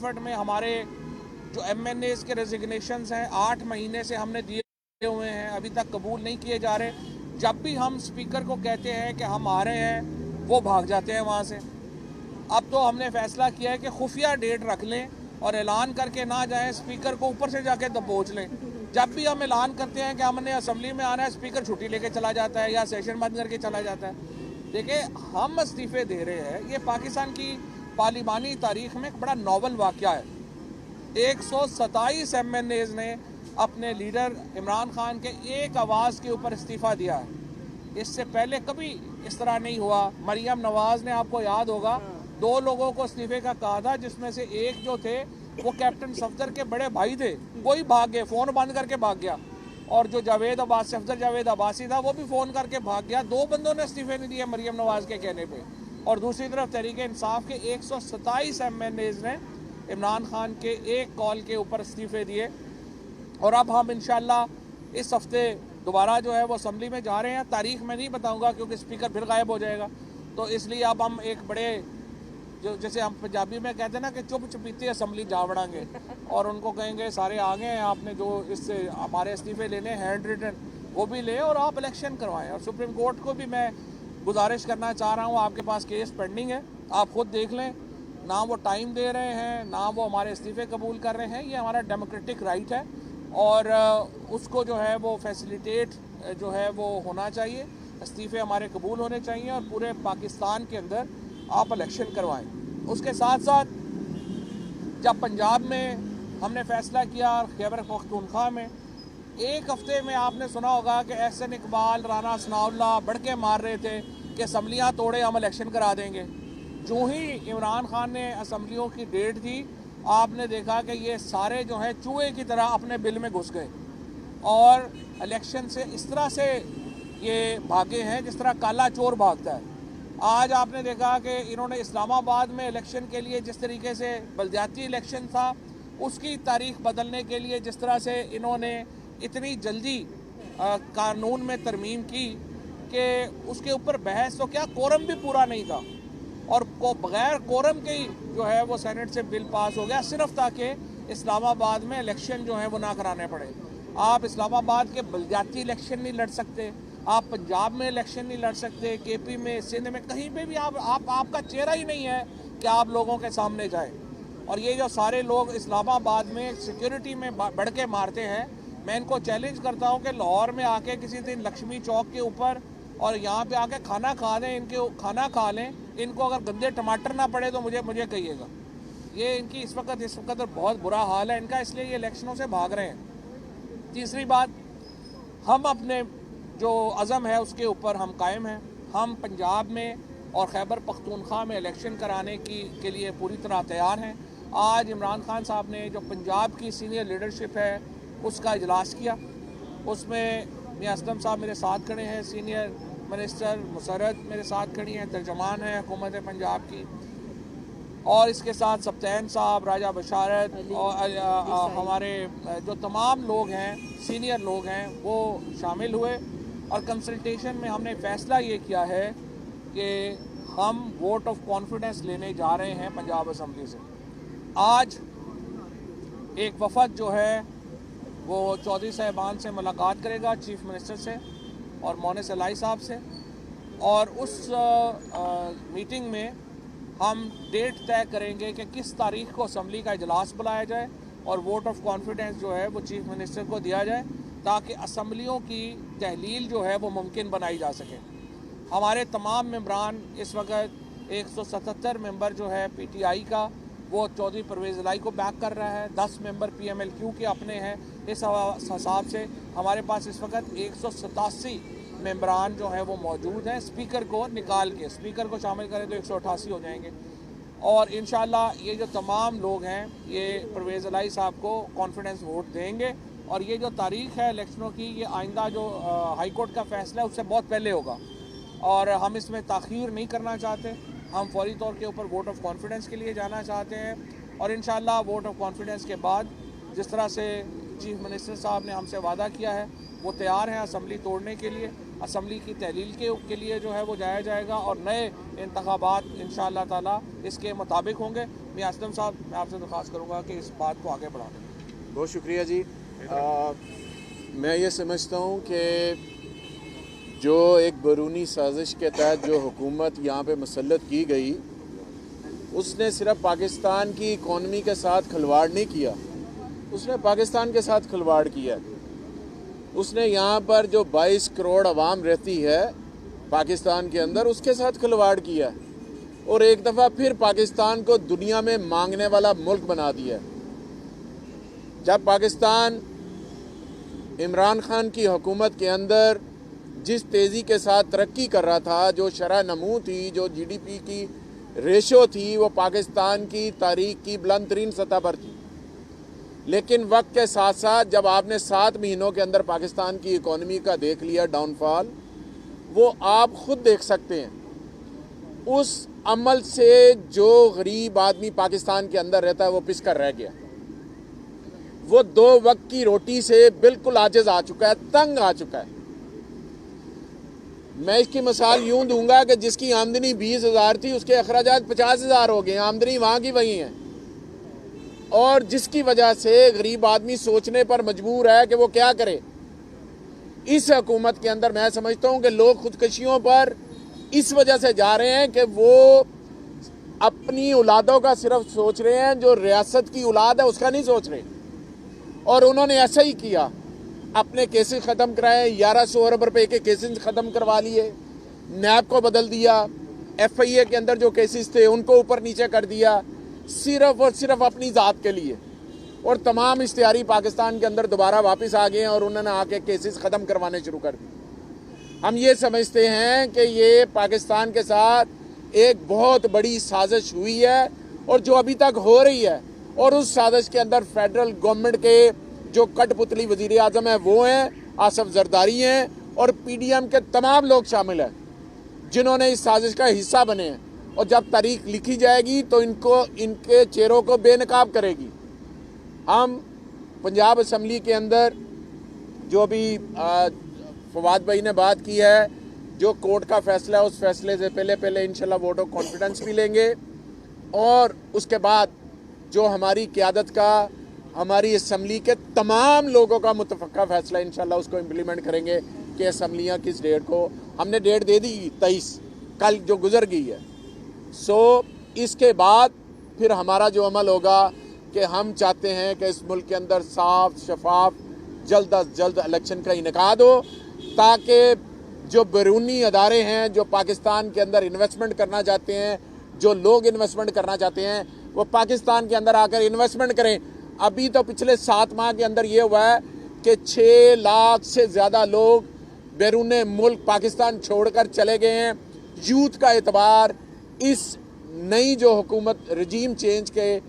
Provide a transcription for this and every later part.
Effort में हमारे जो MNAs के रेजिग्नेशंस हैं 8 महीने से हमने दिए हुए हैं, अभी तक कबूल नहीं किए जा रहे। जब भी हम स्पीकर को कहते हैं कि हम आ रहे हैं, वो भाग जाते हैं वहाँ से। अब तो हमने फैसला किया है कि खुफिया डेट रख लें और ऐलान करके ना जाएं, स्पीकर को ऊपर से जाके दबोच लें। जब भी हम ऐलान करते हैं कि हमने असेंबली में आना है, स्पीकर छुट्टी लेके चला जाता है या सेशन बंद करके चला जाता है। देखिए, हम इस्तीफे दे रहे हैं, ये पाकिस्तान की पार्लिमानी तारीख में एक बड़ा नॉवल वाक़या है। 127 MNAs ने अपने लीडर इमरान खान के एक आवाज़ के ऊपर इस्तीफ़ा दिया है। इससे पहले कभी इस तरह नहीं हुआ। मरियम नवाज़ ने, आपको याद होगा, 2 लोगों को इस्तीफे का कहा था, जिसमें से एक जो थे वो कैप्टन सफदर के बड़े भाई थे, वही भाग गए, फ़ोन बंद करके भाग गया। और जो सफदर जावेद अब्बासी था, वो भी फ़ोन करके भाग गया। 2 बंदों ने इस्तीफे नहीं दिए मरियम नवाज़ के कहने पे। और दूसरी तरफ तहरीक इंसाफ के 127 MNAs ने इमरान खान के एक कॉल के ऊपर इस्तीफे दिए। और अब हम इंशाल्लाह इस हफ्ते दोबारा जो है वो असम्बली में जा रहे हैं। तारीख में नहीं बताऊंगा क्योंकि स्पीकर फिर गायब हो जाएगा। तो इसलिए अब हम एक बड़े, जो जैसे हम पंजाबी में कहते हैं ना कि चुप चुपीते असम्बली जा बढ़ाएंगे और उनको कहेंगे सारे आ गए हैं, आपने जो इससे हमारे इस्तीफे लेने हैंड रिटन वो भी ले और आप इलेक्शन करवाएं। और सुप्रीम कोर्ट को भी मैं गुजारिश करना चाह रहा हूँ, आपके पास केस पेंडिंग है, आप खुद देख लें, ना वो टाइम दे रहे हैं, ना वो हमारे इस्तीफे कबूल कर रहे हैं। ये हमारा डेमोक्रेटिक राइट है और उसको जो है वो फैसिलिटेट जो है वो होना चाहिए। इस्तीफे हमारे कबूल होने चाहिए और पूरे पाकिस्तान के अंदर आप इलेक्शन करवाएं। उसके साथ साथ जब पंजाब में हमने फैसला किया, खैबर पख्तूनख्वा में, एक हफ्ते में आपने सुना होगा कि एहसन इकबाल, राना सनाउल्लाह बढ़ के मार रहे थे कि असम्बलियाँ तोड़े, हम इलेक्शन करा देंगे। जो ही इमरान खान ने असम्बलियों की डेट दी, आपने देखा कि ये सारे जो हैं चूहे की तरह अपने बिल में घुस गए और इलेक्शन से इस तरह से ये भागे हैं जिस तरह काला चोर भागता है। आज आपने देखा कि इन्होंने इस्लामाबाद में इलेक्शन के लिए जिस तरीके से बलदियाती इलेक्शन था, उसकी तारीख बदलने के लिए जिस तरह से इन्होंने इतनी जल्दी कानून में तरमीम की कि उसके ऊपर बहस, तो क्या कोरम भी पूरा नहीं था और बगैर कोरम के ही जो है वो सेनेट से बिल पास हो गया, सिर्फ ताकि इस्लामाबाद में इलेक्शन जो है वो ना कराने पड़े। आप इस्लामाबाद के बलदियाती इलेक्शन नहीं लड़ सकते, आप पंजाब में इलेक्शन नहीं लड़ सकते, KP में, सिंध में, कहीं पे भी आपका चेहरा ही नहीं है कि आप लोगों के सामने जाए। और ये जो सारे लोग इस्लामाबाद में सिक्योरिटी में बढ़ के मारते हैं, मैं इनको चैलेंज करता हूँ कि लाहौर में आके किसी दिन लक्ष्मी चौक के ऊपर और यहाँ पे आके खाना खा लें, इनके खाना खा लें, इनको अगर गंदे टमाटर ना पड़े तो मुझे कहिएगा। ये इनकी इस वक्त बहुत बुरा हाल है इनका, इसलिए ये इलेक्शनों से भाग रहे हैं। तीसरी बात, हम अपने जो अज़म है उसके ऊपर हम कायम हैं। हम पंजाब में और खैबर पख्तूनख्वा में इलेक्शन कराने के लिए पूरी तरह तैयार हैं। आज इमरान खान साहब ने जो पंजाब की सीनियर लीडरशिप है उसका इजलास किया, उसमें मियां असलम साहब मेरे साथ खड़े हैं, सीनियर मिनिस्टर मुसरत मेरे साथ खड़ी हैं, तर्जमान है हुकूमत पंजाब की, और इसके साथ सप्तैन साहब, राजा बशारत और हमारे जो तमाम लोग हैं, सीनियर लोग हैं, वो शामिल हुए। और कंसल्टेशन में हमने फ़ैसला ये किया है कि हम वोट ऑफ कॉन्फिडेंस लेने जा रहे हैं पंजाब असम्बली से। आज एक वफद जो है वो चौधरी साहिबान से मुलाकात करेगा, चीफ मिनिस्टर से और मोनिस अलाई साहब से, और उस मीटिंग में हम डेट तय करेंगे कि किस तारीख को असम्बली का इजलास बुलाया जाए और वोट ऑफ कॉन्फिडेंस जो है वो चीफ मिनिस्टर को दिया जाए, ताकि असम्बलियों की तहलील जो है वो मुमकिन बनाई जा सके। हमारे तमाम मेंबरान इस वक्त 177 मेंबर जो है PTI का, वो चौधरी परवेज़ इलाही को बैक कर रहा है, 10 मेंबर PMLQ के अपने हैं। इस हिसाब से हमारे पास इस वक्त 187 मेंबरान जो है वो मौजूद हैं। स्पीकर को निकाल के, स्पीकर को शामिल करें तो 188 हो जाएंगे। और इंशाल्लाह ये जो तमाम लोग हैं ये परवेज़ इलाही साहब को कॉन्फिडेंस वोट देंगे। और ये जो तारीख़ है इलेक्शनों की, ये आइंदा जो हाई कोर्ट का फ़ैसला है उससे बहुत पहले होगा और हम इसमें ताख़ीर नहीं करना चाहते। हम फौरी तौर के ऊपर वोट ऑफ कॉन्फिडेंस के लिए जाना चाहते हैं और इंशाल्लाह वोट ऑफ कॉन्फिडेंस के बाद जिस तरह से चीफ मिनिस्टर साहब ने हमसे वादा किया है, वो तैयार हैं असम्बली तोड़ने के लिए। असम्बली की तहलील के लिए जो है वो जाया जाएगा और नए इंतखाबात इंशाअल्लाह ताला इसके मुताबिक होंगे। मैं असलम साहब, मैं आपसे दरख्वास्त करूँगा कि इस बात को आगे बढ़ा दें। बहुत शुक्रिया जी। मैं ये समझता हूँ कि जो एक बैरूनी साजिश के तहत जो हुकूमत यहाँ पे मुसल्लत की गई, उसने सिर्फ पाकिस्तान की इकॉनमी के साथ खिलवाड़ नहीं किया, उसने पाकिस्तान के साथ खिलवाड़ किया। उसने यहाँ पर जो 22 करोड़ आवाम रहती है पाकिस्तान के अंदर, उसके साथ खिलवाड़ किया और एक दफ़ा फिर पाकिस्तान को दुनिया में मांगने वाला मुल्क बना दिया। जब पाकिस्तान इमरान खान की हुकूमत के अंदर जिस तेज़ी के साथ तरक्की कर रहा था, जो शरह नमू थी, जो GDP की रेशो थी, वो पाकिस्तान की तारीख की बुलंद तरीन सतह पर थी। लेकिन वक्त के साथ साथ जब आपने 7 महीनों के अंदर पाकिस्तान की इकॉनमी का देख लिया डाउनफॉल, वो आप खुद देख सकते हैं। उस अमल से जो गरीब आदमी पाकिस्तान के अंदर रहता है वो पिसकर रह गया। वो 2 वक्त की रोटी से बिल्कुल आजिज आ चुका है, तंग आ चुका है। मैं इसकी मिसाल यूं दूंगा कि जिसकी आमदनी 20,000 थी, उसके अखराजात 50,000 हो गए। आमदनी वहां की वही है, और जिसकी वजह से गरीब आदमी सोचने पर मजबूर है कि वो क्या करे। इस हुकूमत के अंदर मैं समझता हूं कि लोग खुदकशियों पर इस वजह से जा रहे हैं कि वो अपनी औलादों का सिर्फ सोच रहे हैं, जो रियासत की औलाद है उसका नहीं सोच रहे। और उन्होंने ऐसा ही किया, अपने केसेस ख़त्म कराए, 1100 अरब रुपए के केसेस ख़त्म करवा लिए, नैब को बदल दिया, FIA के अंदर जो केसेस थे उनको ऊपर नीचे कर दिया, सिर्फ और सिर्फ अपनी ज़ात के लिए। और तमाम इश्तिहारी पाकिस्तान के अंदर दोबारा वापस आ गए हैं और उन्होंने आके केसेस ख़त्म करवाने शुरू कर दिए। हम ये समझते हैं कि ये पाकिस्तान के साथ एक बहुत बड़ी साजिश हुई है और जो अभी तक हो रही है, और उस साजिश के अंदर फेडरल गवर्नमेंट के जो कठपुतली वजीर आजम है वो हैं, आसफ जरदारी हैं, और PDM के तमाम लोग शामिल हैं जिन्होंने इस साजिश का हिस्सा बने हैं। और जब तारीख लिखी जाएगी तो इनके चेहरों को बेनकाब करेगी। हम पंजाब असम्बली के अंदर जो अभी फवाद भाई ने बात की है, जो कोर्ट का फैसला है, उस फैसले से पहले इंशाल्लाह वोट ऑफ कॉन्फिडेंस भी लेंगे, और उसके बाद जो हमारी क़यादत का, हमारी असम्बली के तमाम लोगों का मुतफ़क्का फैसला इंशाल्लाह उसको इम्प्लीमेंट करेंगे कि असम्बलियाँ किस डेट को, हमने डेट दे दी 23 कल जो गुजर गई है। इसके बाद फिर हमारा जो अमल होगा कि हम चाहते हैं कि इस मुल्क के अंदर साफ शफाफ जल्द अज जल्द इलेक्शन का इनेकाद हो, ताकि जो बैरूनी अदारे हैं जो पाकिस्तान के अंदर इन्वेस्टमेंट करना चाहते हैं, जो लोग इन्वेस्टमेंट करना चाहते हैं, वो पाकिस्तान के अंदर आकर इन्वेस्टमेंट करें। अभी तो पिछले 7 माह के अंदर ये हुआ है कि 6 लाख से ज़्यादा लोग बैरून मुल्क पाकिस्तान छोड़कर चले गए हैं। यूथ का एतबार इस नई जो हुकूमत रजीम चेंज के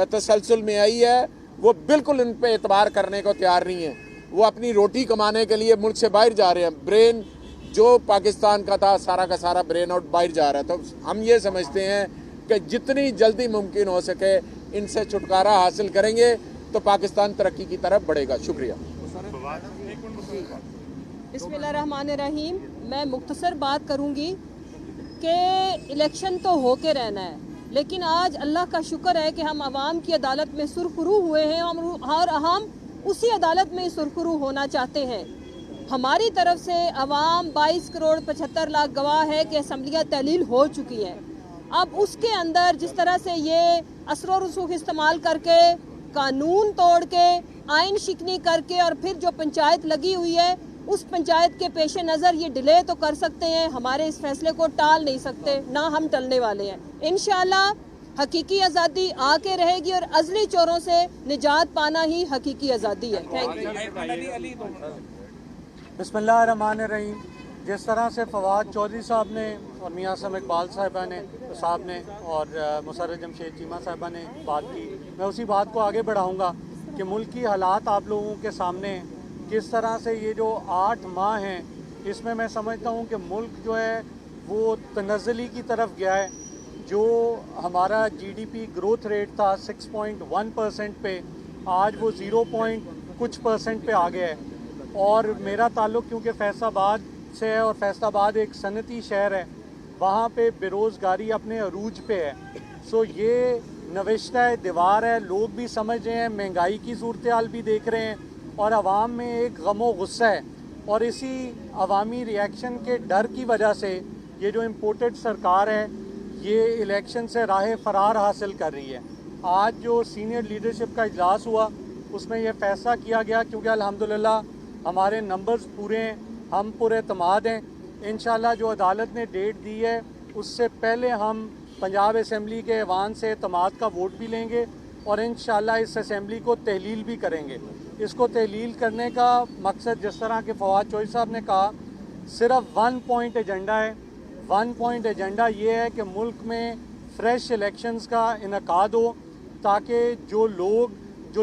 तसलसल में आई है, वो बिल्कुल इन पे एतबार करने को तैयार नहीं है। वो अपनी रोटी कमाने के लिए मुल्क से बाहर जा रहे हैं। ब्रेन जो पाकिस्तान का था सारा का सारा ब्रेन आउट बाहर जा रहा है। तो हम ये समझते हैं कि जितनी जल्दी मुमकिन हो सके इनसे छुटकारा हासिल करेंगे तो पाकिस्तान तरक्की की तरफ बढ़ेगा। शुक्रिया। बिस्मिल्लाहिर्रहमानिर्रहीम। मैं मुख्तसर बात करूंगी कि इलेक्शन तो होके रहना है, लेकिन आज अल्लाह का शुक्र है कि हम आवाम की अदालत में सुरखरू हुए हैं और हम उसी अदालत में सुरखरू होना चाहते हैं। हमारी तरफ से आवाम 22 करोड़ 75 लाख गवाह है कि असम्बलियाँ तहलील हो चुकी हैं। अब उसके अंदर जिस तरह से ये असर और रसूख इस्तेमाल करके, कानून तोड़ के, आइन शिकनी करके, और फिर जो पंचायत लगी हुई है उस पंचायत के पेश नज़र ये डिले तो कर सकते हैं, हमारे इस फैसले को टाल नहीं सकते, ना हम टलने वाले हैं। इंशाल्लाह हकीकी आज़ादी आके रहेगी और अज़ली चोरों से निजात पाना ही हकीकी आज़ादी है। Thank you. बिस्मिल्लाहिर्रहमानिर्रहीम। जिस तरह से फवाद चौधरी साहब ने और मियाँ साहब इकबाल साहब ने और मुसर्रत जमशेद चीमा साहबा ने बात की, मैं उसी बात को आगे बढ़ाऊँगा कि मुल्क की हालात आप लोगों के सामने किस तरह से ये जो 8 माह हैं, इसमें मैं समझता हूँ कि मुल्क जो है वो तनज़्ज़ुली की तरफ गया है। जो हमारा GDP ग्रोथ रेट था 6.1% पे, आज वो 0. कुछ% पे आ गया है। और मेरा ताल्लुक़ क्योंकि फैसलाबाद से है और फैसलाबाद एक सनती शहर है, वहाँ पे बेरोज़गारी अपने अरूज पे है। सो ये नविश्ता है, दीवार है, लोग भी समझ रहे हैं, महंगाई की सूरत हाल भी देख रहे हैं और आवाम में एक गमो गुस्सा है। और इसी अवामी रिएक्शन के डर की वजह से ये जो इम्पोर्टेड सरकार है ये इलेक्शन से राह फरार हासिल कर रही है। आज जो सीनियर लीडरशिप का इजलास हुआ उसमें यह फैसला किया गया, क्योंकि अल्हम्दुलिल्लाह हमारे नंबर्स पूरे हैं, हम पूरे एतमाद हैं। इंशाल्लाह जो अदालत ने डेट दी है उससे पहले हम पंजाब असम्बली के ऐवान से एतमाद का वोट भी लेंगे और इंशाल्लाह इस असम्बली को तहलील भी करेंगे। इसको तहलील करने का मकसद, जिस तरह के फवाद चौधरी साहब ने कहा, सिर्फ 1 पॉइंट एजेंडा है। 1 पॉइंट एजेंडा ये है कि मुल्क में फ्रेश इलेक्शंस का इनकाद हो, ताकि जो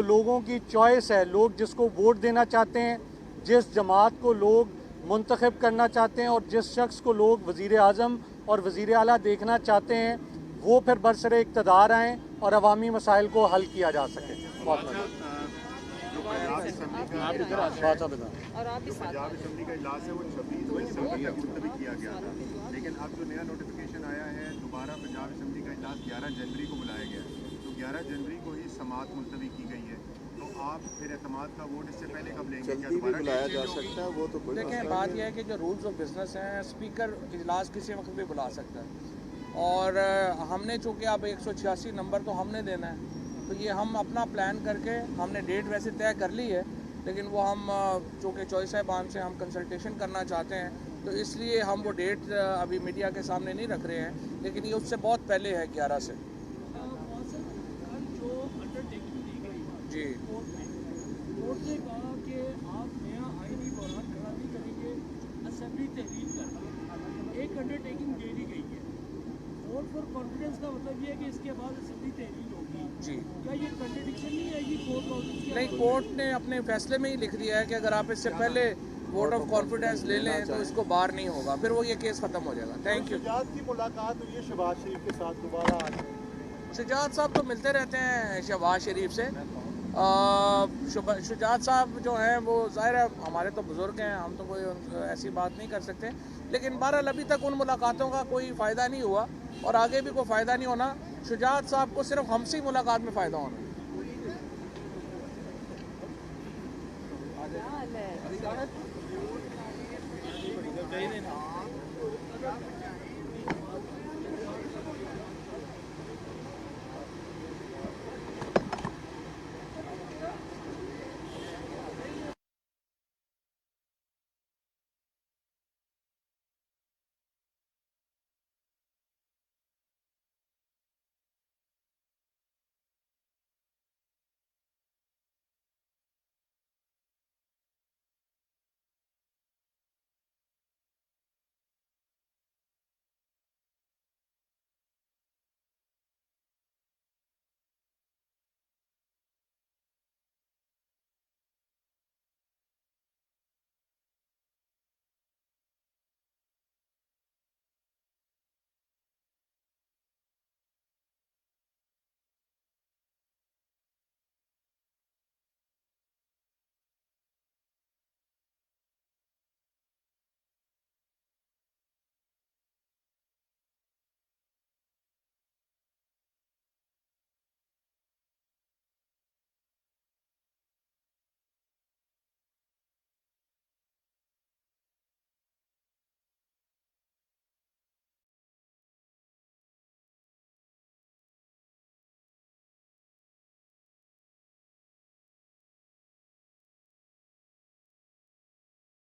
लोगों की चॉइस है, लोग जिसको वोट देना चाहते हैं, जिस जमात को लोग मुंतखब करना चाहते हैं और जिस शख्स को लोग वज़ीर आज़म और वज़ीर आला देखना चाहते हैं, वो फिर बरसरे इक़्तिदार आएँ और अवामी मसाइल को हल किया जा सके। बहुत और आप भी साथ पंजाब असम्बली का इजलास है वो 26 सितंबर तक मुलतवी किया गया था, लेकिन अब जो नया नोटिफिकेशन आया है दोबारा पंजाब असम्बली का इजलास 11 जनवरी को बुलाया गया है। तो 11 जनवरी को ही समाअत मुलतवी की गई है, तो आप फिर एतमाद का वोट इससे पहले कब लेंगे? जल्दी भी बुलाया जा सकता है, वो तो कोई देखें, बात यह है कि जो रूल्स ऑफ बिजनेस हैं, स्पीकर इजलास किसी वक्त भी बुला सकता है और हमने चूँकि अब 186 नंबर तो हमने देना है, तो ये हम अपना प्लान करके हमने डेट वैसे तय कर ली है, लेकिन वो हम चूँकि चौधरी साहबान से हम कंसल्टेशन करना चाहते हैं, तो इसलिए हम वो डेट अभी मीडिया के सामने नहीं रख रहे हैं, लेकिन ये उससे बहुत पहले है 11 से। जो अंडरटेकिंग दी गई जी, कोर्ट ने कहा कि आप नया आईनी बहरान खड़ा नहीं करेंगे, असेंबली तहरीर कर एक अंडरटेकिंग दे दी गई है। वोट फॉर कॉन्फिडेंस का मतलब ये है कि इसके बाद असेंबली तहरीर होगी। जी, क्या ये कंट्रडिक्शन नहीं है? ये कोर्ट ऑर्डर नहीं, कोर्ट ने अपने फैसले में ही लिख दिया है कि अगर आप इससे पहले वोट ऑफ कॉन्फिडेंस ले लें तो इसको बार नहीं होगा, फिर वो ये केस ख़त्म हो जाएगा। Thank you. शुजात की मुलाकात हुई है शहबाज शरीफ के साथ दोबारा आज। शुजात साहब तो मिलते रहते हैं शहबाज शरीफ से। शुजात साहब जो हैं वो ज़ाहिर है हमारे तो बुज़ुर्ग हैं, हम तो कोई ऐसी बात नहीं कर सकते, लेकिन बहरहाल अभी तक उन मुलाकातों का कोई फ़ायदा नहीं हुआ और आगे भी कोई फ़ायदा नहीं होना। शुजात साहब को सिर्फ हमसे मुलाकात में फ़ायदा होना। क्या हाल है?